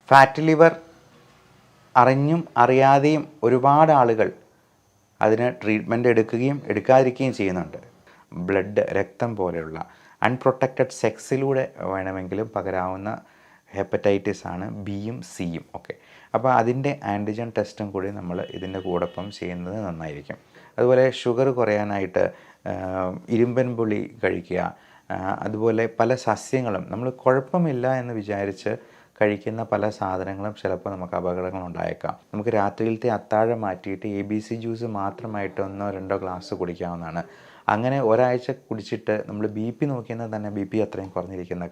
Fat liver അറിഞ്ഞും അറിയാതെയും ഒരുപാട് ആളുകൾ അതിന് ട്രീറ്റ്മെൻറ്റ് എടുക്കുകയും എടുക്കാതിരിക്കുകയും ചെയ്യുന്നുണ്ട്. രക്തം പോലെയുള്ള അൺപ്രൊട്ടക്റ്റഡ് സെക്സിലൂടെ വേണമെങ്കിലും പകരാവുന്ന ഹെപ്പറ്റൈറ്റിസ് ആണ് ബിയും സിയും ഒക്കെ. അപ്പോൾ അതിൻ്റെ ആൻറ്റിജൻ ടെസ്റ്റും കൂടി നമ്മൾ ഇതിൻ്റെ കൂടൊപ്പം ചെയ്യുന്നത് നന്നായിരിക്കും. അതുപോലെ ഷുഗർ കുറയാനായിട്ട് ഇരുമ്പൻ പുളി കഴിക്കുക, അതുപോലെ പല സസ്യങ്ങളും നമ്മൾ കുഴപ്പമില്ല എന്ന് വിചാരിച്ച് കഴിക്കുന്ന പല സാധനങ്ങളും ചിലപ്പോൾ നമുക്ക് അപകടങ്ങൾ ഉണ്ടായേക്കാം. നമുക്ക് രാത്രിയിലത്തെ അത്താഴം മാറ്റിയിട്ട് ABC ജ്യൂസ് മാത്രമായിട്ട് 1-2 ഗ്ലാസ് കുടിക്കാവുന്നതാണ്. അങ്ങനെ ഒരാഴ്ച കുടിച്ചിട്ട് നമ്മൾ BP നോക്കിയാൽ തന്നെ BP അത്രയും കുറഞ്ഞിരിക്കുന്ന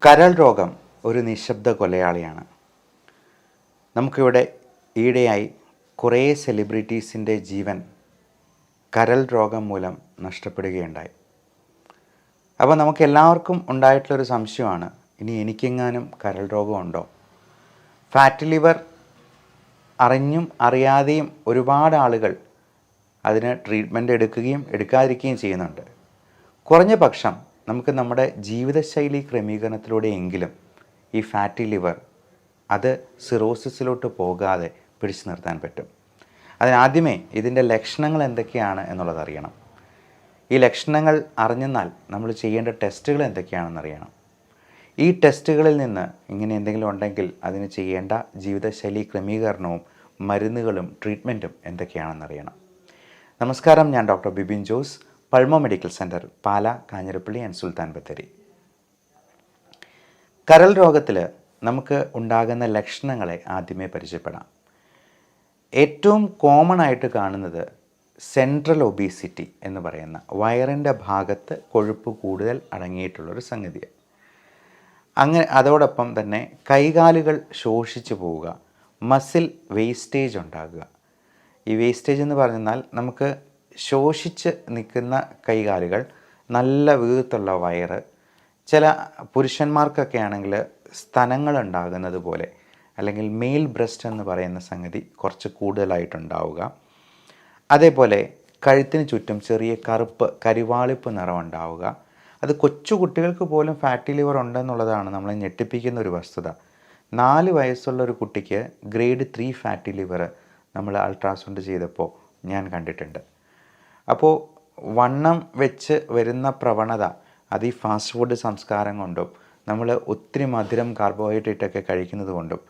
കരൾ രോഗം ഒരു നിശബ്ദ കൊലയാളിയാണ്. നമുക്കിവിടെ ഈയിടെയായി കുറേ സെലിബ്രിറ്റീസിൻ്റെ ജീവൻ കരൾ രോഗം മൂലം നഷ്ടപ്പെടുകയുണ്ടായി. അപ്പോൾ നമുക്ക് എല്ലാവർക്കും ഉണ്ടായിട്ടുള്ളൊരു സംശയമാണ്, ഇനി എനിക്കെങ്ങാനും കരൾ രോഗമുണ്ടോ? ഫാറ്റ് ലിവർ അറിഞ്ഞും അറിയാതെയും ഒരുപാട് ആളുകൾ അതിന് ട്രീറ്റ്മെൻറ്റ് എടുക്കുകയും എടുക്കാതിരിക്കുകയും ചെയ്യുന്നുണ്ട്. കുറഞ്ഞ പക്ഷം നമുക്ക് നമ്മുടെ ജീവിതശൈലി ക്രമീകരണത്തിലൂടെയെങ്കിലും ഈ ഫാറ്റി ലിവർ അത് സിറോസിസിലോട്ട് പോകാതെ പിടിച്ചു നിർത്താൻ പറ്റും. അതിനാദ്യമേ ഇതിൻ്റെ ലക്ഷണങ്ങൾ എന്തൊക്കെയാണ് എന്നുള്ളത് അറിയണം. ഈ ലക്ഷണങ്ങൾ അറിഞ്ഞെന്നാൽ നമ്മൾ ചെയ്യേണ്ട ടെസ്റ്റുകൾ എന്തൊക്കെയാണെന്നറിയണം. ഈ ടെസ്റ്റുകളിൽ നിന്ന് ഇങ്ങനെ എന്തെങ്കിലും ഉണ്ടെങ്കിൽ അതിന് ചെയ്യേണ്ട ജീവിതശൈലി ക്രമീകരണവും മരുന്നുകളും ട്രീറ്റ്മെൻറ്റും എന്തൊക്കെയാണെന്നറിയണം. നമസ്കാരം, ഞാൻ doctor Bibin Jose, Pulmo medical centre, Pala, Kanjirappally and Sultan Bathery. കരൾ രോഗത്തിൽ നമുക്ക് ഉണ്ടാകുന്ന ലക്ഷണങ്ങളെ ആദ്യമേ പരിചയപ്പെടാം. ഏറ്റവും കോമൺ ആയിട്ട് കാണുന്നത് സെൻട്രൽ ഒബീസിറ്റി എന്ന് പറയുന്ന വയറിൻ്റെ ഭാഗത്ത് കൊഴുപ്പ് കൂടുതൽ അടങ്ങിയിട്ടുള്ളൊരു സംഗതിയാണ്. അതോടൊപ്പം തന്നെ കൈകാലുകൾ ശോഷിച്ചു പോവുക, മസിൽ വേസ്റ്റേജ് ഉണ്ടാകുക. ഈ വേസ്റ്റേജ് എന്ന് പറഞ്ഞാൽ നമുക്ക് ശോഷിച്ച് നിൽക്കുന്ന കൈകാലുകൾ, നല്ല വീർത്തുള്ള വയറ്, ചില പുരുഷന്മാർക്കൊക്കെ ആണെങ്കിൽ സ്തനങ്ങൾ ഉണ്ടാകുന്നത് പോലെ, അല്ലെങ്കിൽ മെയിൽ ബ്രസ്റ്റ് എന്ന് പറയുന്ന സംഗതി കുറച്ച് കൂടുതലായിട്ടുണ്ടാവുക. അതേപോലെ കഴുത്തിന് ചുറ്റും ചെറിയ കരിവാളിപ്പ് നിറം ഉണ്ടാവുക. അത് കൊച്ചു കുട്ടികൾക്ക് പോലും ഫാറ്റി ലിവർ ഉണ്ടെന്നുള്ളതാണ് നമ്മളെ ഞെട്ടിപ്പിക്കുന്ന ഒരു വസ്തുത. 4 വയസ്സുള്ള ഒരു കുട്ടിക്ക് ഗ്രേഡ് 3 ഫാറ്റി ലിവർ നമ്മൾ അൾട്രാസൗണ്ട് ചെയ്തപ്പോൾ ഞാൻ കണ്ടിട്ടുണ്ട്. അപ്പോൾ വണ്ണം വെച്ച് വരുന്ന പ്രവണത അത് ഈ ഫാസ്റ്റ് ഫുഡ് സംസ്കാരം കൊണ്ടും നമ്മൾ ഒത്തിരി മധുരം കാർബോഹൈഡ്രേറ്റൊക്കെ കഴിക്കുന്നത് കൊണ്ടും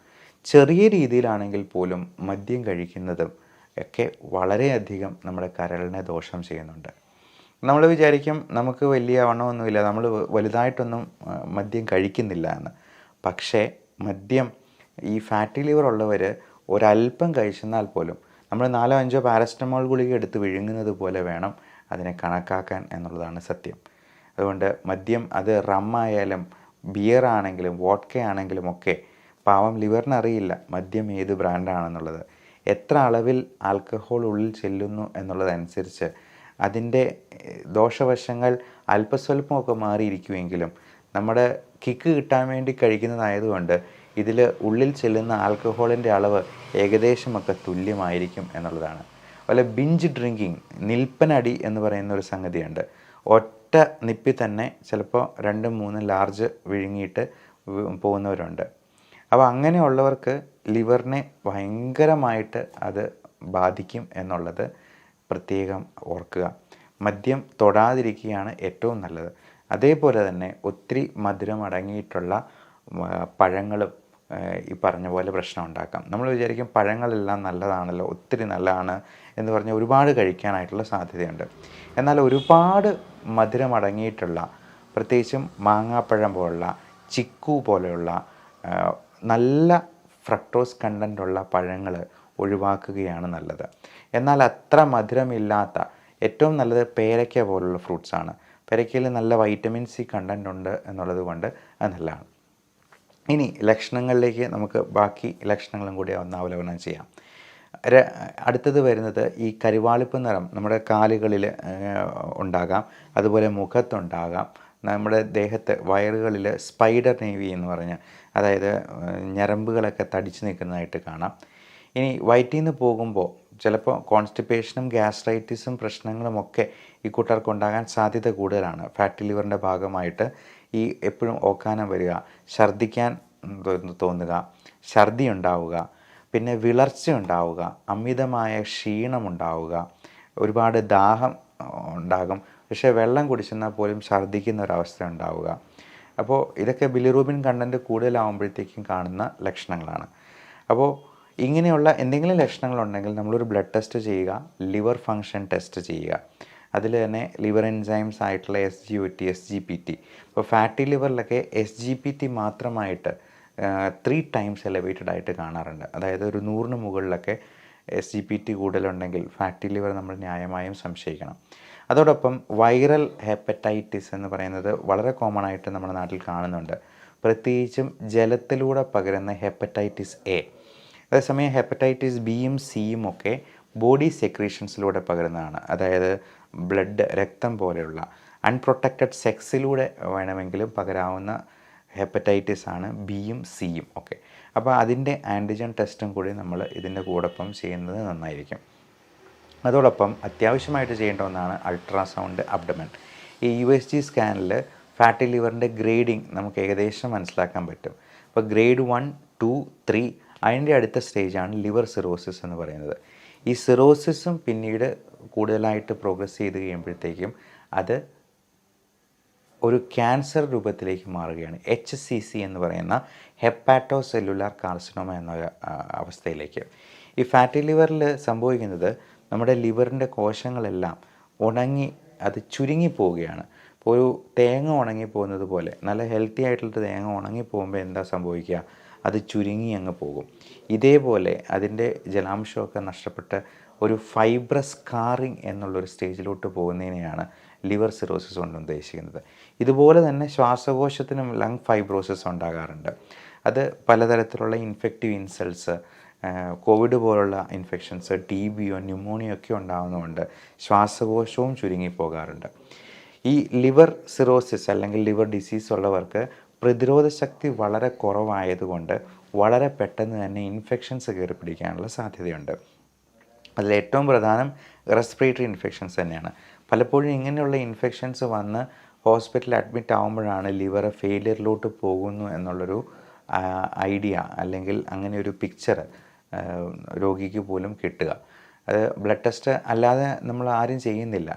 ചെറിയ രീതിയിലാണെങ്കിൽ പോലും മദ്യം കഴിക്കുന്നതും ഒക്കെ വളരെയധികം നമ്മുടെ കരളിനെ ദോഷം ചെയ്യുന്നുണ്ട്. നമ്മൾ വിചാരിക്കും നമുക്ക് വലിയ വണ്ണമൊന്നുമില്ല, നമ്മൾ വലുതായിട്ടൊന്നും മദ്യം കഴിക്കുന്നില്ല എന്ന്. പക്ഷേ മദ്യം ഈ ഫാറ്റി ലിവർ ഉള്ളവർ ഒരല്പം കഴിച്ചെന്നാൽ പോലും നമ്മൾ 4-5 പാരസ്റ്റമോൾ ഗുളിക എടുത്ത് വിഴുങ്ങുന്നത് പോലെ വേണം അതിനെ കണക്കാക്കാൻ എന്നുള്ളതാണ് സത്യം. അതുകൊണ്ട് മദ്യം അത് റമ്മായാലും ബിയർ ആണെങ്കിലും വോഡ്ക ആണെങ്കിലും ഒക്കെ പാവം ലിവറിനറിയില്ല മദ്യം ഏത് ബ്രാൻഡാണെന്നുള്ളത്. എത്ര അളവിൽ ആൽക്കഹോൾ ഉള്ളിൽ ചെല്ലുന്നു എന്നുള്ളതനുസരിച്ച് അതിൻ്റെ ദോഷവശങ്ങൾ അല്പസ്വല്പമൊക്കെ മാറിയിരിക്കുമെങ്കിലും നമ്മുടെ കിക്ക് കിട്ടാൻ വേണ്ടി കഴിക്കുന്നതായതുകൊണ്ട് ഇതിൽ ഉള്ളിൽ ചെല്ലുന്ന ആൽക്കഹോളിൻ്റെ അളവ് ഏകദേശമൊക്കെ തുല്യമായിരിക്കും എന്നുള്ളതാണ്. അതുപോലെ ബിഞ്ച് ഡ്രിങ്കിങ്, നിൽപ്പനടി എന്ന് പറയുന്ന ഒരു സംഗതിയുണ്ട്. ഒറ്റ നിപ്പിൽ തന്നെ ചിലപ്പോൾ 2-3 ലാർജ് വിഴുങ്ങിയിട്ട് പോകുന്നവരുണ്ട്. അപ്പോൾ അങ്ങനെയുള്ളവർക്ക് ലിവറിനെ ഭയങ്കരമായിട്ട് അത് ബാധിക്കും എന്നുള്ളത് പ്രത്യേകം ഓർക്കുക. മദ്യം തൊടാതിരിക്കുകയാണ് ഏറ്റവും നല്ലത്. അതേപോലെ തന്നെ ഒത്തിരി മധുരം അടങ്ങിയിട്ടുള്ള പഴങ്ങളും ഈ പറഞ്ഞ പോലെ പ്രശ്നം ഉണ്ടാക്കാം. നമ്മൾ വിചാരിക്കും പഴങ്ങളെല്ലാം നല്ലതാണല്ലോ, ഒത്തിരി നല്ലതാണ് എന്ന് പറഞ്ഞ് ഒരുപാട് കഴിക്കാനായിട്ടുള്ള സാധ്യതയുണ്ട്. എന്നാൽ ഒരുപാട് മധുരം അടങ്ങിയിട്ടുള്ള, പ്രത്യേകിച്ചും മാങ്ങാപ്പഴം പോലുള്ള, ചിക്കു പോലെയുള്ള നല്ല ഫ്രക്ടോസ് കണ്ടൻ്റുള്ള പഴങ്ങൾ ഒഴിവാക്കുകയാണ് നല്ലത്. എന്നാൽ അത്ര മധുരമില്ലാത്ത ഏറ്റവും നല്ലത് പേരയ്ക്ക പോലുള്ള ഫ്രൂട്ട്സാണ്. പേരയ്ക്കയിൽ നല്ല വൈറ്റമിൻ സി കണ്ടൻ്റ് ഉണ്ട് എന്നുള്ളത് കൊണ്ട് അത് നല്ലതാണ്. ഇനി ലക്ഷണങ്ങളിലേക്ക് നമുക്ക് ബാക്കി ലക്ഷണങ്ങളും കൂടി ഒന്ന് അവലോകനം ചെയ്യാം. അടുത്തത് വരുന്നത് ഈ കരിവാളിപ്പ് നിറം നമ്മുടെ കാലുകളിൽ ഉണ്ടാകാം, അതുപോലെ മുഖത്തുണ്ടാകാം, നമ്മുടെ ദേഹത്ത് വയറുകളിൽ സ്പൈഡർ നേവി എന്ന് പറഞ്ഞ്, അതായത് ഞരമ്പുകളൊക്കെ തടിച്ച് നിൽക്കുന്നതായിട്ട് കാണാം. ഇനി വയറ്റിൽ നിന്ന് പോകുമ്പോൾ ചിലപ്പോൾ കോൺസ്റ്റിപ്പേഷനും ഗ്യാസ്ട്രൈറ്റിസും പ്രശ്നങ്ങളുമൊക്കെ ഈ കൂട്ടർക്കുണ്ടാകാൻ സാധ്യത കൂടുതലാണ്. ഫാറ്റി ലിവറിൻ്റെ ഭാഗമായിട്ട് ഈ എപ്പോഴും ഓക്കാനം വരിക, ഛർദ്ദിക്കാൻ തോന്നുക, ഛർദി ഉണ്ടാവുക, പിന്നെ വിളർച്ച ഉണ്ടാവുക, അമിതമായ ക്ഷീണമുണ്ടാവുക, ഒരുപാട് ദാഹം ഉണ്ടാകും, പക്ഷേ വെള്ളം കുടിച്ചെന്നാൽ പോലും ഛർദ്ദിക്കുന്ന ഒരവസ്ഥ ഉണ്ടാവുക. അപ്പോൾ ഇതൊക്കെ ബിലിറൂബിൻ കണ്ടൻറ്റ് കൂടുതലാവുമ്പോഴത്തേക്കും കാണുന്ന ലക്ഷണങ്ങളാണ്. അപ്പോൾ ഇങ്ങനെയുള്ള എന്തെങ്കിലും ലക്ഷണങ്ങളുണ്ടെങ്കിൽ നമ്മളൊരു ബ്ലഡ് ടെസ്റ്റ് ചെയ്യുക, ലിവർ ഫങ്ഷൻ ടെസ്റ്റ് ചെയ്യുക. അതിൽ തന്നെ ലിവർ എൻസൈംസ് ആയിട്ടുള്ള SGOT, SGPT. ഇപ്പോൾ ഫാറ്റി ലിവറിലൊക്കെ SGPT മാത്രമായിട്ട് 3 ടൈംസ് എലവേറ്റഡ് ആയിട്ട് കാണാറുണ്ട്. അതായത് ഒരു 100ന് മുകളിലൊക്കെ SGPT കൂടുതലുണ്ടെങ്കിൽ ഫാറ്റി ലിവർ നമ്മൾ ന്യായമായും സംശയിക്കണം. അതോടൊപ്പം വൈറൽ ഹെപ്പറ്റൈറ്റിസ് എന്ന് പറയുന്നത് വളരെ കോമൺ ആയിട്ട് നമ്മുടെ നാട്ടിൽ കാണുന്നുണ്ട്. പ്രത്യേകിച്ചും ജലത്തിലൂടെ പകരുന്ന ഹെപ്പറ്റൈറ്റിസ് A. അതേസമയം ഹെപ്പറ്റൈറ്റിസ് ബിയും സിയും ഒക്കെ ബോഡി സെക്രീഷൻസിലൂടെ പകരുന്നതാണ്. അതായത് ബ്ലഡ്, രക്തം പോലെയുള്ള അൺപ്രൊട്ടക്റ്റഡ് സെക്സിലൂടെ വേണമെങ്കിലും പകരാവുന്ന ഹെപ്പറ്റൈറ്റിസ് ആണ് ബിയും സിയും ഒക്കെ. അപ്പോൾ അതിൻ്റെ ആൻറ്റിജൻ ടെസ്റ്റും കൂടി നമ്മൾ ഇതിൻ്റെ കൂടൊപ്പം ചെയ്യുന്നത് നന്നായിരിക്കും. അതോടൊപ്പം അത്യാവശ്യമായിട്ട് ചെയ്യേണ്ട ഒന്നാണ് അൾട്രാസൗണ്ട് അബ്ഡമൻ. ഈ USG സ്കാനിൽ ഫാറ്റി ലിവറിൻ്റെ ഗ്രേഡിങ് നമുക്ക് ഏകദേശം മനസ്സിലാക്കാൻ പറ്റും. അപ്പോൾ ഗ്രേഡ് 1, 2, 3 അതിൻ്റെ അടുത്ത സ്റ്റേജാണ് ലിവർ സിറോസിസ് എന്ന് പറയുന്നത്. ഈ സിറോസിസും പിന്നീട് കൂടുതലായിട്ട് പ്രോഗ്രസ് ചെയ്ത് കഴിയുമ്പോഴത്തേക്കും അത് ഒരു ക്യാൻസർ രൂപത്തിലേക്ക് മാറുകയാണ്. HCC എന്ന് പറയുന്ന ഹെപ്പാറ്റോ സെല്ലുലാർ കാർസിനോമ എന്ന അവസ്ഥയിലേക്ക്. ഈ ഫാറ്റി ലിവറിൽ സംഭവിക്കുന്നത് നമ്മുടെ ലിവറിൻ്റെ കോശങ്ങളെല്ലാം ഉണങ്ങി അത് ചുരുങ്ങിപ്പോവുകയാണ്. ഇപ്പോൾ ഒരു തേങ്ങ ഉണങ്ങിപ്പോകുന്നത് പോലെ, നല്ല ഹെൽത്തി ആയിട്ടുള്ള തേങ്ങ ഉണങ്ങിപ്പോകുമ്പോൾ എന്താ സംഭവിക്കുക? അത് ചുരുങ്ങി അങ്ങ് പോകും. ഇതേപോലെ അതിൻ്റെ ജലാംശമൊക്കെ നഷ്ടപ്പെട്ട് ഒരു ഫൈബ്രസ് സ്കാറിങ് എന്നുള്ളൊരു സ്റ്റേജിലോട്ട് പോകുന്നതിനെയാണ് ലിവർ സിറോസിസ് കൊണ്ട് ഉദ്ദേശിക്കുന്നത്. ഇതുപോലെ തന്നെ ശ്വാസകോശത്തിനും ലങ് ഫൈബ്രോസിസ് ഉണ്ടാകാറുണ്ട്. അത് പലതരത്തിലുള്ള ഇൻഫെക്റ്റീവ് ഇൻസൾട്ട്സ്, കോവിഡ് പോലുള്ള ഇൻഫെക്ഷൻസ്, TBയോ ന്യൂമോണിയോ ഒക്കെ ഉണ്ടാകുന്നതുകൊണ്ട് ശ്വാസകോശവും ചുരുങ്ങിപ്പോകാറുണ്ട്. ഈ ലിവർ സിറോസിസ് അല്ലെങ്കിൽ ലിവർ ഡിസീസ് ഉള്ളവർക്ക് പ്രതിരോധ ശക്തി വളരെ കുറവായതുകൊണ്ട് വളരെ പെട്ടെന്ന് തന്നെ ഇൻഫെക്ഷൻസ് കയറി പിടിക്കാനുള്ള സാധ്യതയുണ്ട്. അതിലേറ്റവും പ്രധാനം റെസ്പിറേറ്ററി ഇൻഫെക്ഷൻസ് തന്നെയാണ്. പലപ്പോഴും ഇങ്ങനെയുള്ള ഇൻഫെക്ഷൻസ് വന്ന് ഹോസ്പിറ്റലിൽ അഡ്മിറ്റ് ആകുമ്പോഴാണ് ലിവർ ഫെയിലിയറിലോട്ട് പോകുന്നു എന്നുള്ളൊരു ഐഡിയ അല്ലെങ്കിൽ അങ്ങനെ ഒരു പിക്ചർ രോഗിക്ക് പോലും കിട്ടുക. അത് ബ്ലഡ് ടെസ്റ്റ് അല്ലാതെ നമ്മൾ ആരും ചെയ്യുന്നില്ല.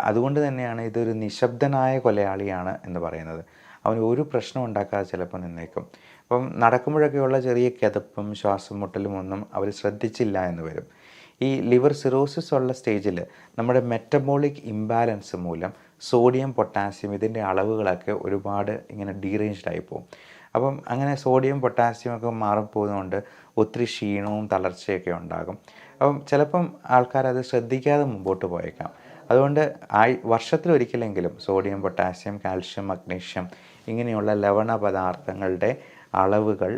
അതുകൊണ്ട് തന്നെയാണ് ഇതൊരു നിശബ്ദനായ കൊലയാളിയാണ് എന്ന് പറയുന്നത്. അവന് ഒരു പ്രശ്നം ഉണ്ടാക്കാതെ ചിലപ്പോൾ നിന്നേക്കും. അപ്പം നടക്കുമ്പോഴൊക്കെയുള്ള ചെറിയ കിതപ്പും ശ്വാസം മുട്ടലും ഒന്നും അവർ ശ്രദ്ധിച്ചില്ല എന്ന് വരും. ഈ ലിവർ സിറോസിസ് ഉള്ള സ്റ്റേജിൽ നമ്മുടെ മെറ്റബോളിക് ഇംബാലൻസ് മൂലം സോഡിയം, പൊട്ടാസ്യം ഇതിൻ്റെ അളവുകളൊക്കെ ഒരുപാട് ഇങ്ങനെ ഡീറേഞ്ച്ഡ് ആയി പോകും. അപ്പം അങ്ങനെ സോഡിയം, പൊട്ടാസ്യം ഒക്കെ മാറിപ്പോകുന്നതുകൊണ്ട് ഒത്തിരി ക്ഷീണവും തളർച്ചയൊക്കെ ഉണ്ടാകും. അപ്പം ചിലപ്പം ആൾക്കാരത് ശ്രദ്ധിക്കാതെ മുമ്പോട്ട് പോയേക്കാം. അതുകൊണ്ട് വർഷത്തിലൊരിക്കലെങ്കിലും സോഡിയം, പൊട്ടാസ്യം, കാൽഷ്യം, മഗ്നീഷ്യം ഇങ്ങനെയുള്ള ലവണ പദാർത്ഥങ്ങളുടെ അളവുകൾ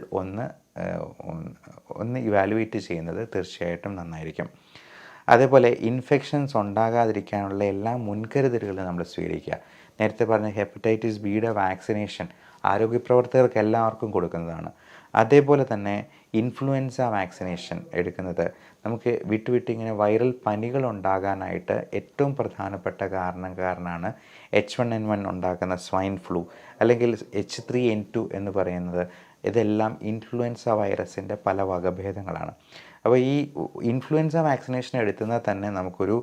ഒന്ന് ഇവാലുവേറ്റ് ചെയ്യുന്നത് തീർച്ചയായിട്ടും നന്നായിരിക്കും. അതേപോലെ ഇൻഫെക്ഷൻസ് ഉണ്ടാകാതിരിക്കാനുള്ള എല്ലാ മുൻകരുതലുകളും നമ്മൾ സ്വീകരിക്കുക. നേരത്തെ പറഞ്ഞ ഹെപ്പറ്റൈറ്റിസ് ബിയുടെ വാക്സിനേഷൻ ആരോഗ്യപ്രവർത്തകർക്ക് എല്ലാവർക്കും കൊടുക്കുന്നതാണ്. അതേപോലെ തന്നെ ഇൻഫ്ലുവൻസ വാക്സിനേഷൻ എടുക്കുന്നത് നമുക്ക് വിട്ടുവിട്ട് വൈറൽ പനികൾ ഉണ്ടാകാനായിട്ട് ഏറ്റവും പ്രധാനപ്പെട്ട കാരണമാണ് H1N1 ഉണ്ടാക്കുന്ന സ്വൈൻ ഫ്ലൂ അല്ലെങ്കിൽ H3N2 എന്ന് പറയുന്നത്. ഇതെല്ലാം ഇൻഫ്ലുവൻസ വൈറസിൻ്റെ പല വകഭേദങ്ങളാണ്. അപ്പോൾ ഈ ഇൻഫ്ലുവൻസ വാക്സിനേഷൻ എടുത്തുന്നാൽ തന്നെ നമുക്കൊരു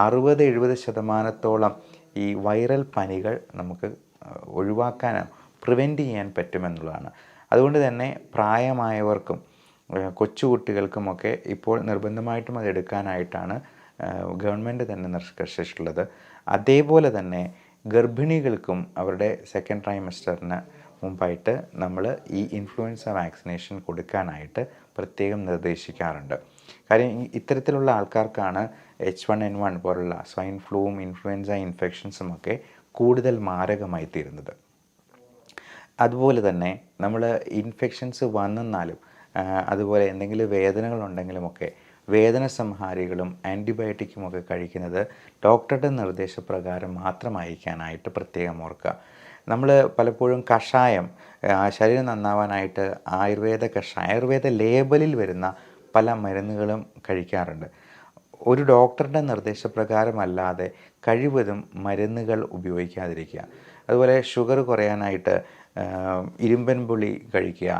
60-70% ഈ വൈറൽ പനികൾ നമുക്ക് ഒഴിവാക്കാനോ പ്രിവെൻറ്റ് ചെയ്യാൻ പറ്റുമെന്നുള്ളതാണ്. അതുകൊണ്ട് തന്നെ പ്രായമായവർക്കും കൊച്ചുകുട്ടികൾക്കുമൊക്കെ ഇപ്പോൾ നിർബന്ധമായിട്ടും അത് എടുക്കാനായിട്ടാണ് ഗവൺമെൻറ് തന്നെ നിർദ്ദേശിച്ചിട്ടുള്ളത്. അതേപോലെ തന്നെ ഗർഭിണികൾക്കും അവരുടെ സെക്കൻഡ് ട്രൈമസ്റ്ററിന് മുമ്പായിട്ട് നമ്മൾ ഈ ഇൻഫ്ലുവൻസ വാക്സിനേഷൻ കൊടുക്കാനായിട്ട് പ്രത്യേകം നിർദ്ദേശിക്കാറുണ്ട്. കാര്യം ഇത്തരത്തിലുള്ള ആൾക്കാർക്കാണ് H1N1 പോലുള്ള സ്വൈൻ ഫ്ലൂവും ഇൻഫ്ലുവൻസ ഇൻഫെക്ഷൻസും ഒക്കെ കൂടുതൽ മാരകമായി തീരുന്നത്. അതുപോലെ തന്നെ നമ്മൾ ഇൻഫെക്ഷൻസ് വന്നെന്നാലും അതുപോലെ എന്തെങ്കിലും വേദനകളുണ്ടെങ്കിലുമൊക്കെ വേദന സംഹാരികളും ആൻറ്റിബയോട്ടിക്കുമൊക്കെ കഴിക്കുന്നത് ഡോക്ടറുടെ നിർദ്ദേശപ്രകാരം മാത്രമായിരിക്കാനായിട്ട് പ്രത്യേകം ഓർക്കുക. നമ്മൾ പലപ്പോഴും കഷായം ശരീരം നന്നാവാനായിട്ട് ആയുർവേദ ലേബലിൽ വരുന്ന പല മരുന്നുകളും കഴിക്കാറുണ്ട്. ഒരു ഡോക്ടറുടെ നിർദ്ദേശപ്രകാരമല്ലാതെ കഴിവതും മരുന്നുകൾ ഉപയോഗിക്കാതിരിക്കുക. അതുപോലെ ഷുഗർ കുറയാനായിട്ട് ഇരുമ്പൻ പുളി കഴിക്കുക.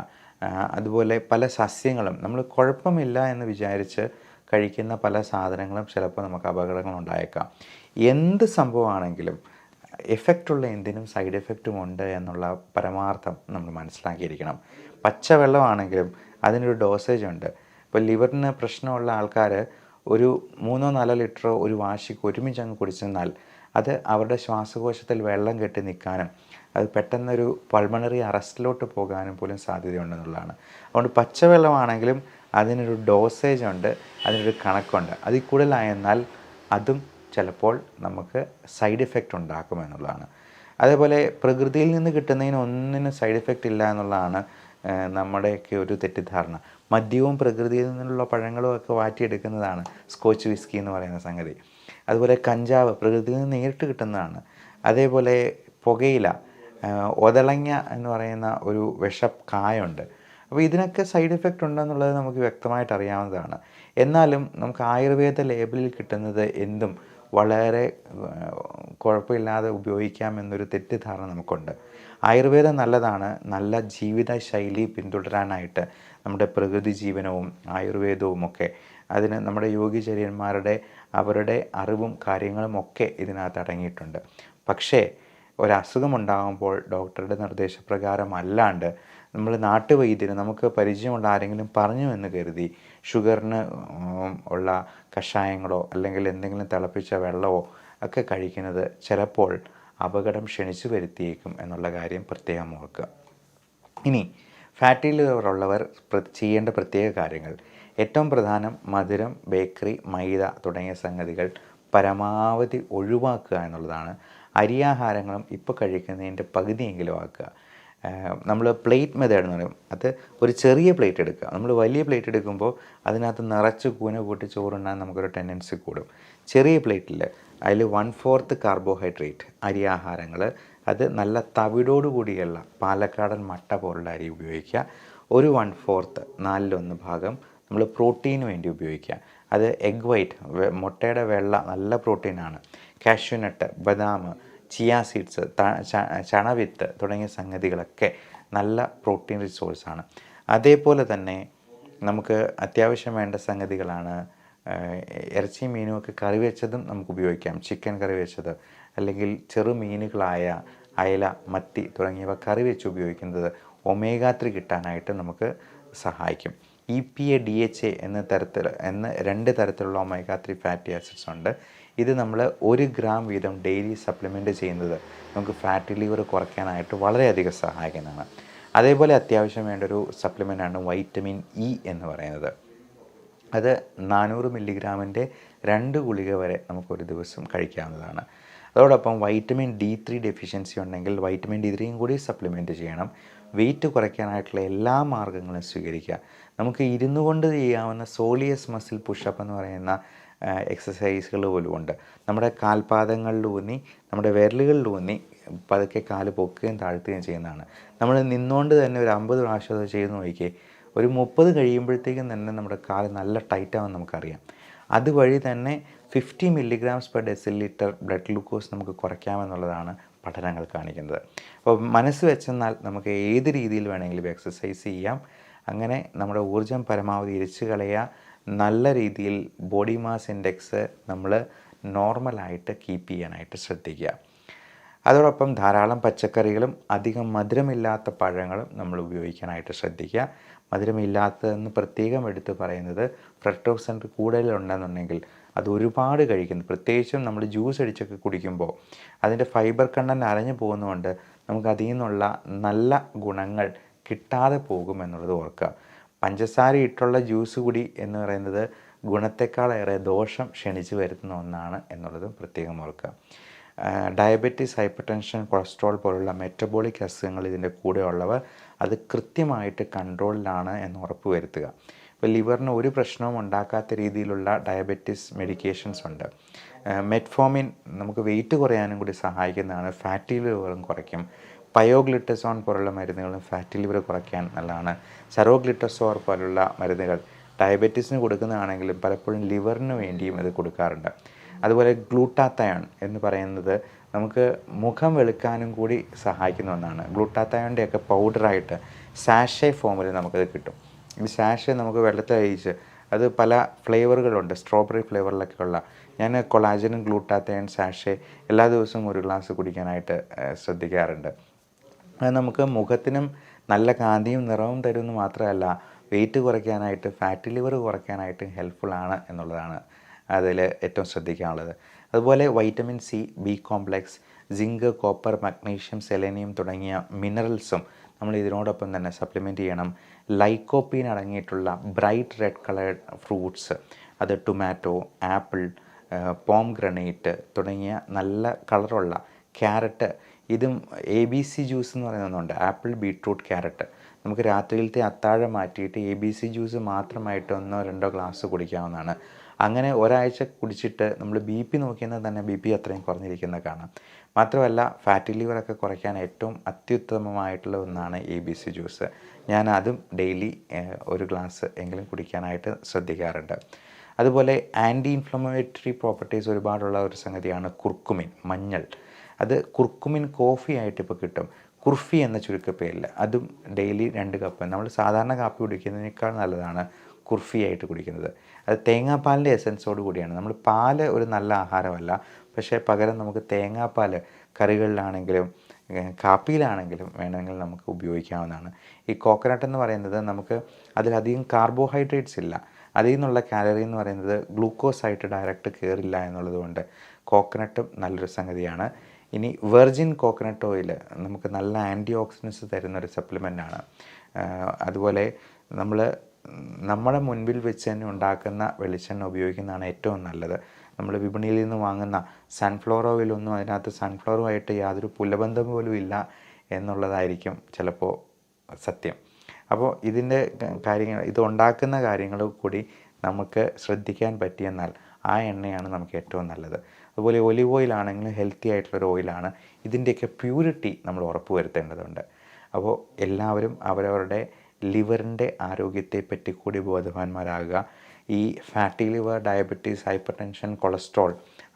അതുപോലെ പല സസ്യങ്ങളും നമ്മൾ കുഴപ്പമില്ല എന്ന് വിചാരിച്ച് കഴിക്കുന്ന പല സാധനങ്ങളും ചിലപ്പോൾ നമുക്ക് അപകടങ്ങൾ ഉണ്ടായേക്കാം. എന്ത് സംഭവമാണെങ്കിലും എഫക്റ്റുള്ള എന്തിനും സൈഡ് എഫക്റ്റും ഉണ്ട് എന്നുള്ള പരമാർത്ഥം നമ്മൾ മനസ്സിലാക്കിയിരിക്കണം. പച്ചവെള്ളമാണെങ്കിലും അതിനൊരു ഡോസേജ് ഉണ്ട്. ഇപ്പോൾ ലിവറിന് പ്രശ്നമുള്ള ആൾക്കാർ ഒരു 3-4 ലിറ്റർ ഒരു വാശിക്ക് ഒരുമിച്ച് അങ്ങ് കുടിച്ചെന്നാൽ അത് അവരുടെ ശ്വാസകോശത്തിൽ വെള്ളം കെട്ടി നിൽക്കാനും അത് പെട്ടെന്നൊരു പൾമണറി അറസ്റ്റിലോട്ട് പോകാനും പോലും സാധ്യതയുണ്ടെന്നുള്ളതാണ്. അതുകൊണ്ട് പച്ചവെള്ളമാണെങ്കിലും അതിനൊരു ഡോസേജ് ഉണ്ട്, അതിനൊരു കണക്കുണ്ട്. അതിൽ കൂടുതലായെന്നാൽ അതും ചിലപ്പോൾ നമുക്ക് സൈഡ് എഫക്റ്റ് ഉണ്ടാക്കുമെന്നുള്ളതാണ്. അതേപോലെ പ്രകൃതിയിൽ നിന്ന് കിട്ടുന്നതിന് ഒന്നിനും സൈഡ് എഫക്റ്റ് ഇല്ല എന്നുള്ളതാണ് നമ്മുടെയൊക്കെ ഒരു തെറ്റിദ്ധാരണ. മദ്യവും പ്രകൃതിയിൽ നിന്നുള്ള പഴങ്ങളും ഒക്കെ വാറ്റിയെടുക്കുന്നതാണ് സ്കോച്ച് വിസ്കി എന്ന് പറയുന്ന സംഗതി. അതുപോലെ കഞ്ചാവ് പ്രകൃതിയിൽ നിന്ന് നേരിട്ട് കിട്ടുന്നതാണ്. അതേപോലെ പുകയില, ഒതളങ്ങ എന്ന് പറയുന്ന ഒരു വിഷക്കായുണ്ട്. അപ്പോൾ ഇതിനൊക്കെ സൈഡ് എഫക്റ്റ് ഉണ്ടെന്നുള്ളത് നമുക്ക് വ്യക്തമായിട്ട് അറിയാവുന്നതാണ്. എന്നാലും നമുക്ക് ആയുർവേദ ലേബലിൽ കിട്ടുന്നത് എന്തും വളരെ കുഴപ്പമില്ലാതെ ഉപയോഗിക്കാമെന്നൊരു തെറ്റിദ്ധാരണ നമുക്കുണ്ട്. ആയുർവേദം നല്ലതാണ്. നല്ല ജീവിത ശൈലി പിന്തുടരാനായിട്ട് നമ്മുടെ പ്രകൃതി ജീവനവും ആയുർവേദവും ഒക്കെ അതിന് നമ്മുടെ യോഗിചര്യന്മാരുടെ അവരുടെ അറിവും കാര്യങ്ങളും ഒക്കെ ഇതിനകത്ത് അടങ്ങിയിട്ടുണ്ട്. പക്ഷേ ഒരസുഖമുണ്ടാകുമ്പോൾ ഡോക്ടറുടെ നിർദ്ദേശപ്രകാരം അല്ലാണ്ട് നമ്മൾ നാട്ടുവൈദ്യന് നമുക്ക് പരിചയമുള്ള ആരെങ്കിലും പറഞ്ഞു എന്ന് കരുതി ഷുഗറിന് ഉള്ള കഷായങ്ങളോ അല്ലെങ്കിൽ എന്തെങ്കിലും തിളപ്പിച്ച വെള്ളമോ ഒക്കെ കഴിക്കുന്നത് ചിലപ്പോൾ അപകടം ക്ഷണിച്ചു വരുത്തിയേക്കും എന്നുള്ള കാര്യം പ്രത്യേകം ഓർക്കുക. ഇനി ഫാറ്റി ലിവർ ഉള്ളവർ ചെയ്യേണ്ട പ്രത്യേക കാര്യങ്ങൾ: ഏറ്റവും പ്രധാനം മധുരം, ബേക്കറി, മൈദ തുടങ്ങിയ സംഗതികൾ പരമാവധി ഒഴിവാക്കുക എന്നുള്ളതാണ്. അരിയാഹാരങ്ങളും ഇപ്പോൾ കഴിക്കുന്നതിൻ്റെ പകുതിയെങ്കിലും ആക്കുക. നമ്മൾ പ്ലേറ്റ് മെത്തേഡ് എന്ന് പറയും. അത് ഒരു ചെറിയ പ്ലേറ്റ് എടുക്കുക. നമ്മൾ വലിയ പ്ലേറ്റ് എടുക്കുമ്പോൾ അതിനകത്ത് നിറച്ച് കൂന കൂട്ടി ചോറുണ്ണാൻ നമുക്കൊരു ടെൻഡൻസി കൂടും. ചെറിയ പ്ലേറ്റിൽ അതിൽ 1/4 കാർബോഹൈഡ്രേറ്റ് അരിയാഹാരങ്ങൾ, അത് നല്ല തവിടോടുകൂടിയുള്ള പാലക്കാടൻ മട്ട പോലുള്ള അരി ഉപയോഗിക്കുക. ഒരു 1/4 4/1 ഭാഗം നമ്മൾ പ്രോട്ടീന് വേണ്ടി ഉപയോഗിക്കുക. അത് എഗ് വൈറ്റ്, മുട്ടയുടെ വെള്ള നല്ല പ്രോട്ടീനാണ്. കാഷ്യൂനട്ട്, ബദാം, ചിയ സീഡ്സ്, ചണവിത്ത് തുടങ്ങിയ സംഗതികളൊക്കെ നല്ല പ്രോട്ടീൻ റിസോഴ്സാണ്. അതേപോലെ തന്നെ നമുക്ക് അത്യാവശ്യം വേണ്ട സംഗതികളാണ് ഇറച്ചി മീനുമൊക്കെ കറി വെച്ചതും നമുക്ക് ഉപയോഗിക്കാം. ചിക്കൻ കറി വെച്ചത് അല്ലെങ്കിൽ ചെറുമീനുകളായ അയല, മത്തി തുടങ്ങിയവ കറി വെച്ച് ഉപയോഗിക്കുന്നത് ഒമേഗ 3 കിട്ടാനായിട്ട് നമുക്ക് സഹായിക്കും. EPA, DHA എന്ന 2 തരത്തിലുള്ള ഒമേഗ 3 ഫാറ്റി ആസിഡ്സ് ഉണ്ട്. ഇത് നമ്മൾ 1 ഗ്രാം വീതം ഡെയിലി സപ്ലിമെൻറ്റ് ചെയ്യുന്നത് നമുക്ക് ഫാറ്റി ലിവർ കുറയ്ക്കാനായിട്ട് വളരെയധികം സഹായിക്കുന്നതാണ്. അതേപോലെ അത്യാവശ്യം വേണ്ടൊരു സപ്ലിമെൻ്റാണ് വൈറ്റമിൻ ഇ എന്ന് പറയുന്നത്. അത് 400 മില്ലിഗ്രാമിൻ്റെ 2 ഗുളിക വരെ നമുക്കൊരു ദിവസം കഴിക്കാവുന്നതാണ്. അതോടൊപ്പം വൈറ്റമിൻ D3 ഡെഫിഷ്യൻസി ഉണ്ടെങ്കിൽ വൈറ്റമിൻ D3യും കൂടി സപ്ലിമെൻറ്റ് ചെയ്യണം. വെയിറ്റ് കുറയ്ക്കാനായിട്ടുള്ള എല്ലാ മാർഗ്ഗങ്ങളും സ്വീകരിക്കുക. നമുക്ക് ഇരുന്നു കൊണ്ട് ചെയ്യാവുന്ന സോളിയസ് മസിൽ പുഷപ്പ് എന്ന് പറയുന്ന എക്സസൈസുകൾ പോലും ഉണ്ട്. നമ്മുടെ കാൽപാദങ്ങളിലൂന്നി നമ്മുടെ വിരലുകളിലൂന്നി പതുക്കെ കാല് പൊക്കുകയും താഴ്ത്തുകയും ചെയ്യുന്നതാണ്. നമ്മൾ നിന്നുകൊണ്ട് തന്നെ ഒരു 50 പ്രാവശ്യം അത് ചെയ്ത് നോക്കിയേ, ഒരു 30 കഴിയുമ്പോഴത്തേക്കും തന്നെ നമ്മുടെ കാല് നല്ല ടൈറ്റാകുമെന്ന് നമുക്കറിയാം. അതുവഴി തന്നെ 50 mg/dL ബ്ലഡ് ഗ്ലൂക്കോസ് നമുക്ക് കുറയ്ക്കാമെന്നുള്ളതാണ് പഠനങ്ങൾ കാണിക്കുന്നത്. അപ്പോൾ മനസ്സ് വെച്ചെന്നാൽ നമുക്ക് ഏത് രീതിയിൽ വേണമെങ്കിലും എക്സസൈസ് ചെയ്യാം. അങ്ങനെ നമ്മുടെ ഊർജ്ജം പരമാവധി ഇരിച്ചു കളയുക. നല്ല രീതിയിൽ ബോഡി മാസ് ഇൻഡെക്സ് നമ്മൾ നോർമലായിട്ട് കീപ്പ് ചെയ്യാനായിട്ട് ശ്രദ്ധിക്കുക. അതോടൊപ്പം ധാരാളം പച്ചക്കറികളും അധികം മധുരമില്ലാത്ത പഴങ്ങളും നമ്മൾ ഉപയോഗിക്കാനായിട്ട് ശ്രദ്ധിക്കുക. മധുരമില്ലാത്തതെന്ന് പ്രത്യേകം എടുത്ത് പറയുന്നത് ഫ്രക്ടോസ് കൂടുതലുണ്ടെന്നുണ്ടെങ്കിൽ അത് ഒരുപാട് കഴിക്കുന്നു. പ്രത്യേകിച്ചും നമ്മൾ ജ്യൂസ് അടിച്ചൊക്കെ കുടിക്കുമ്പോൾ അതിൻ്റെ ഫൈബർ കണ്ടൻറ്റ് അരഞ്ഞു പോകുന്നതുകൊണ്ട് നമുക്ക് അതിൽ നിന്നുള്ള നല്ല ഗുണങ്ങൾ കിട്ടാതെ പോകുമെന്നുള്ളത് ഓർക്കുക. പഞ്ചസാര ഇട്ടുള്ള ജ്യൂസ് കുടി എന്ന് പറയുന്നത് ഗുണത്തെക്കാളേറെ ദോഷം ക്ഷണിച്ചു വരുത്തുന്ന ഒന്നാണ് എന്നുള്ളതും പ്രത്യേകം ഓർക്കുക. ഡയബറ്റീസ്, ഹൈപ്പർ ടെൻഷൻ, കൊളസ്ട്രോൾ പോലുള്ള മെറ്റബോളിക് അസുഖങ്ങൾ ഇതിൻ്റെ കൂടെ ഉള്ളവ അത് കൃത്യമായിട്ട് കൺട്രോളിലാണ് എന്ന് ഉറപ്പ് വരുത്തുക. ഇപ്പോൾ ലിവറിന് ഒരു പ്രശ്നവും ഉണ്ടാക്കാത്ത രീതിയിലുള്ള ഡയബറ്റീസ് മെഡിക്കേഷൻസ് ഉണ്ട്. മെറ്റ്ഫോമിൻ നമുക്ക് വെയിറ്റ് കുറയാനും കൂടി സഹായിക്കുന്നതാണ്. ഫാറ്റി ലിവറും കുറയ്ക്കും. പയോഗ്ലിറ്റസോൺ പോലുള്ള മരുന്നുകളും ഫാറ്റി ലിവർ കുറയ്ക്കാൻ നല്ലതാണ്. സറോഗ്ലിറ്റസോർ പോലുള്ള മരുന്നുകൾ ഡയബറ്റീസിന് കൊടുക്കുന്നതാണെങ്കിലും പലപ്പോഴും ലിവറിന് വേണ്ടിയും ഇത് കൊടുക്കാറുണ്ട്. അതുപോലെ ഗ്ലൂട്ടാത്തയോൺ എന്ന് പറയുന്നത് നമുക്ക് മുഖം വെളുക്കാനും കൂടി സഹായിക്കുന്ന ഒന്നാണ്. ഗ്ലൂട്ടാത്തയോണിൻ്റെയൊക്കെ പൗഡറായിട്ട് സാഷെ ഫോമിൽ നമുക്കത് കിട്ടും. ഈ സാഷെ നമുക്ക് വെള്ളത്തിൽ അരിയിച്ച്, അത് പല ഫ്ലേവറുകളുണ്ട്, സ്ട്രോബെറി ഫ്ലേവറിലൊക്കെ ഉള്ള. ഞാൻ കൊളാജനും ഗ്ലൂട്ടാത്തയോൺ സാഷെ എല്ലാ ദിവസവും ഒരു ഗ്ലാസ് കുടിക്കാനായിട്ട് ശ്രദ്ധിക്കാറുണ്ട്. അത് നമുക്ക് മുഖത്തിനും നല്ല കാന്തിയും നിറവും തരുമെന്ന് മാത്രമല്ല, വെയിറ്റ് കുറയ്ക്കാനായിട്ട്, ഫാറ്റി ലിവർ കുറയ്ക്കാനായിട്ട് ഹെൽപ്ഫുള്ളാണ് എന്നുള്ളതാണ് അതിൽ ഏറ്റവും ശ്രദ്ധിക്കാനുള്ളത്. അതുപോലെ vitamin C, B complex, zinc, copper, magnesium, selenium തുടങ്ങിയ മിനറൽസും നമ്മൾ ഇതിനോടൊപ്പം തന്നെ സപ്ലിമെൻറ്റ് ചെയ്യണം. ലൈക്കോപ്പീൻ അടങ്ങിയിട്ടുള്ള ബ്രൈറ്റ് റെഡ് കളേർഡ് ഫ്രൂട്ട്സ്, അത് ടൊമാറ്റോ, ആപ്പിൾ, പോംഗ്രനേറ്റ് തുടങ്ങിയ നല്ല കളറുള്ള ക്യാരറ്റ്, ഇതും ABC ജ്യൂസ് എന്ന് പറയുന്നുണ്ട്. ആപ്പിൾ, ബീട്രൂട്ട്, ക്യാരറ്റ് നമുക്ക് രാത്രിയിലത്തെ അത്താഴം മാറ്റിയിട്ട് ABC ജ്യൂസ് മാത്രമായിട്ട് 1-2 ഗ്ലാസ് കുടിക്കാവുന്നതാണ്. അങ്ങനെ ഒരാഴ്ച കുടിച്ചിട്ട് നമ്മൾ BP നോക്കിയാൽ തന്നെ BP അത്രയും കുറഞ്ഞിരിക്കുന്നത് കാണാം. മാത്രമല്ല ഫാറ്റി ലിവറൊക്കെ കുറയ്ക്കാൻ ഏറ്റവും അത്യുത്തമമായിട്ടുള്ള ഒന്നാണ് ABC ജ്യൂസ്. ഞാൻ അതും ഡെയിലി 1 ഗ്ലാസ് എങ്കിലും കുടിക്കാനായിട്ട് ശ്രദ്ധിക്കാറുണ്ട്. അതുപോലെ ആൻറ്റി ഇൻഫ്ലമേറ്ററി പ്രോപ്പർട്ടീസ് ഒരുപാടുള്ള ഒരു സംഗതിയാണ് കുർക്കുമിൻ, മഞ്ഞൾ. അത് കുർക്കുമിൻ കോഫി ആയിട്ട് ഇപ്പോൾ കിട്ടും, കുർഫി എന്ന ചുരുക്കപ്പേരിൽ. അതും ഡെയിലി 2 കപ്പ്. നമ്മൾ സാധാരണ കാപ്പി കുടിക്കുന്നതിനേക്കാൾ നല്ലതാണ് കുർഫി ആയിട്ട് കുടിക്കുന്നത്. അത് തേങ്ങാപ്പാലിൻ്റെ എസൻസോട് കൂടിയാണ്. നമ്മൾ പാല് ഒരു നല്ല ആഹാരമല്ല, പക്ഷേ പകരം നമുക്ക് തേങ്ങാപ്പാൽ കറികളിലാണെങ്കിലും കാപ്പിയിലാണെങ്കിലും വേണമെങ്കിൽ നമുക്ക് ഉപയോഗിക്കാവുന്നതാണ്. ഈ കോക്കനട്ട് എന്ന് പറയുന്നത് നമുക്ക് അതിലധികം കാർബോഹൈഡ്രേറ്റ്സ് ഇല്ല. അതിൽ നിന്നുള്ള കാലറി എന്ന് പറയുന്നത് ഗ്ലൂക്കോസായിട്ട് ഡയറക്റ്റ് കയറില്ല എന്നുള്ളത് കൊണ്ട് കോക്കനട്ടും നല്ലൊരു സംഗതിയാണ്. ഇനി വെർജിൻ കോക്കനട്ട് ഓയിൽ നമുക്ക് നല്ല ആൻറ്റി ഓക്സിഡൻസ് തരുന്നൊരു സപ്ലിമെൻ്റാണ്. അതുപോലെ നമ്മുടെ മുൻപിൽ വെച്ച് തന്നെ ഉണ്ടാക്കുന്ന വെളിച്ചെണ്ണ ഉപയോഗിക്കുന്നതാണ് ഏറ്റവും നല്ലത്. നമ്മൾ വിപണിയിൽ നിന്ന് വാങ്ങുന്ന സൺഫ്ലവർ ഓയിലൊന്നും അതിനകത്ത് സൺഫ്ലവറുമായിട്ട് യാതൊരു പുലബന്ധം പോലും ഇല്ല എന്നുള്ളതായിരിക്കും ചിലപ്പോൾ സത്യം. അപ്പോൾ ഇതിൻ്റെ കാര്യങ്ങൾ, ഇത് ഉണ്ടാക്കുന്ന കാര്യങ്ങൾ കൂടി നമുക്ക് ശ്രദ്ധിക്കാൻ പറ്റിയെന്നാൽ ആ എണ്ണയാണ് നമുക്ക് ഏറ്റവും നല്ലത്. അതുപോലെ ഒലിവ് ഓയിലാണെങ്കിലും ഹെൽത്തി ആയിട്ടുള്ളൊരു ഓയിലാണ്. ഇതിൻ്റെയൊക്കെ പ്യൂരിറ്റി നമ്മൾ ഉറപ്പ് വരുത്തേണ്ടതുണ്ട്. അപ്പോൾ എല്ലാവരും അവരവരുടെ ലിവറിൻ്റെ ആരോഗ്യത്തെപ്പറ്റി കൂടി ബോധവാന്മാരാകുക. ഈ fatty liver, diabetes, hyper tension, cholesterol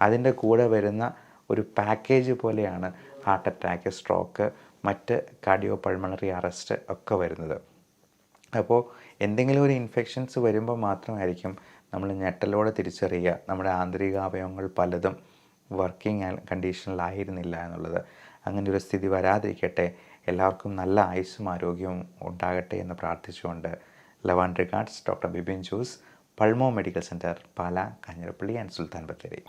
അതിൻ്റെ കൂടെ വരുന്ന ഒരു പാക്കേജ് പോലെയാണ് ഹാർട്ട് അറ്റാക്ക്, സ്ട്രോക്ക്, മറ്റ് കാർഡിയോ പൾമണറി അറസ്റ്റ് ഒക്കെ വരുന്നത്. അപ്പോൾ എന്തെങ്കിലും ഒരു ഇൻഫെക്ഷൻസ് വരുമ്പോൾ മാത്രമായിരിക്കും നമ്മൾ ഞെട്ടലോടെ തിരിച്ചറിയുക നമ്മുടെ ആന്തരിക അവയവങ്ങൾ പലതും വർക്കിംഗ് കണ്ടീഷനിലായിരുന്നില്ല എന്നുള്ളത്. അങ്ങനെ ഒരു സ്ഥിതി വരാതിരിക്കട്ടെ. എല്ലാവർക്കും നല്ല ആയുസ്സും ആരോഗ്യവും ഉണ്ടാകട്ടെ എന്ന് പ്രാർത്ഥിച്ചുകൊണ്ട് love and regards, doctor Bibin Jose, Pulmo medical centre, Pala, Kanjirappally and Sultan Bathery.